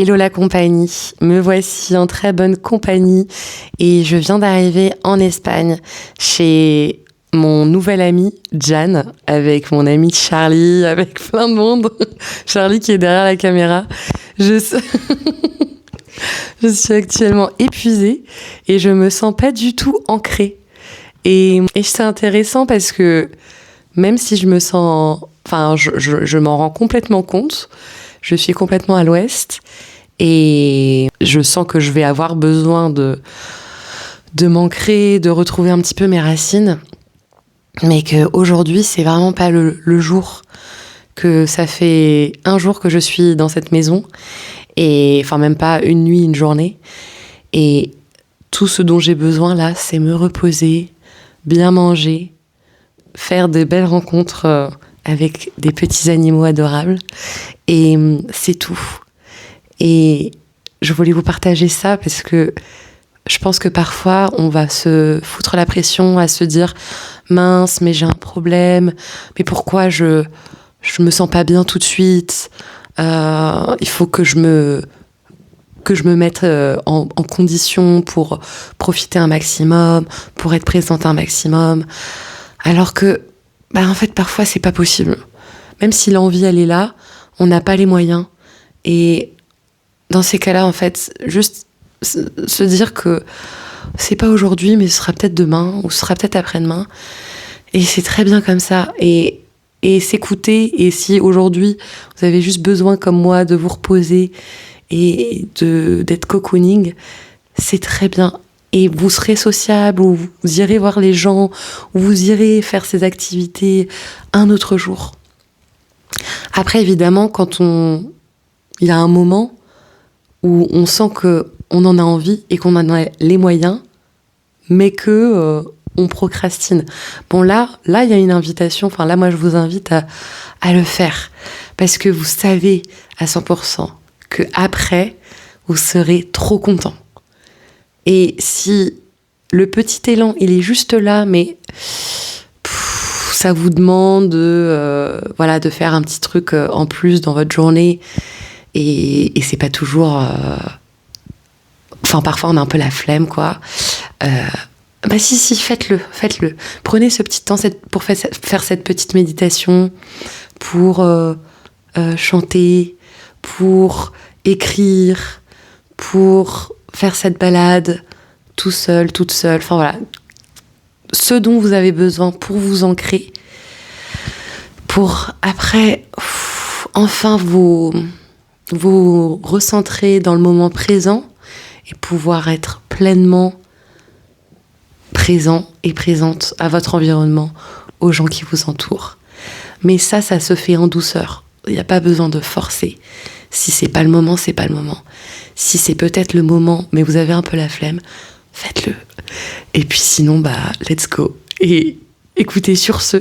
Hello la compagnie, me voici en très bonne compagnie et je viens d'arriver en Espagne chez mon nouvel ami Jan, avec mon ami Charlie, avec plein de monde. Charlie qui est derrière la caméra. Je suis, je suis actuellement épuisée et je me sens pas du tout ancrée. Et c'est intéressant parce que même si je me sens... Enfin, je m'en rends complètement compte. Je suis complètement à l'ouest et je sens que je vais avoir besoin de m'ancrer, de retrouver un petit peu mes racines. Mais qu'aujourd'hui, c'est vraiment pas le jour. Que ça fait un jour que je suis dans cette maison. Et enfin, même pas une nuit, une journée. Et tout ce dont j'ai besoin là, c'est me reposer, bien manger, faire de belles rencontres avec des petits animaux adorables. Et c'est tout. Et je voulais vous partager ça parce que je pense que parfois, on va se foutre la pression à se dire « Mince, mais j'ai un problème. Mais pourquoi je me sens pas bien tout de suite. Il faut que je me mette en condition pour profiter un maximum, pour être présente un maximum. » Alors que, en fait, parfois, c'est pas possible. Même si l'envie, elle est là, on n'a pas les moyens. Et dans ces cas-là, en fait, juste se dire que c'est pas aujourd'hui, mais ce sera peut-être demain, ou ce sera peut-être après-demain. Et c'est très bien comme ça. Et s'écouter. Et si aujourd'hui, vous avez juste besoin, comme moi, de vous reposer et d'être cocooning, c'est très bien. Et vous serez sociable, ou vous irez voir les gens, ou vous irez faire ces activités un autre jour. Après, évidemment, il y a un moment où on sent qu'on en a envie et qu'on en a les moyens, mais que on procrastine. Bon, là, il y a une invitation. Enfin, là, moi, je vous invite à le faire. Parce que vous savez à 100% qu'après, vous serez trop content. Et si le petit élan, il est juste là, mais ça vous demande de faire un petit truc en plus dans votre journée, et c'est pas toujours... parfois, on a un peu la flemme, quoi. Si, faites-le. Prenez ce petit temps pour faire cette petite méditation, pour chanter, pour écrire, pour faire cette balade tout seul, toute seule. Enfin, voilà. Ce dont vous avez besoin pour vous ancrer, pour après, enfin, vous recentrer dans le moment présent et pouvoir être pleinement présent et présente à votre environnement, aux gens qui vous entourent. Mais ça se fait en douceur. Il n'y a pas besoin de forcer. Si c'est pas le moment, c'est pas le moment. Si c'est peut-être le moment, mais vous avez un peu la flemme, faites-le. Et puis sinon, let's go. Et écoutez, sur ce,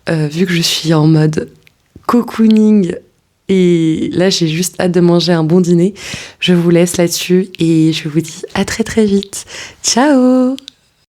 vu que je suis en mode cocooning, et là j'ai juste hâte de manger un bon dîner, je vous laisse là-dessus et je vous dis à très très vite. Ciao!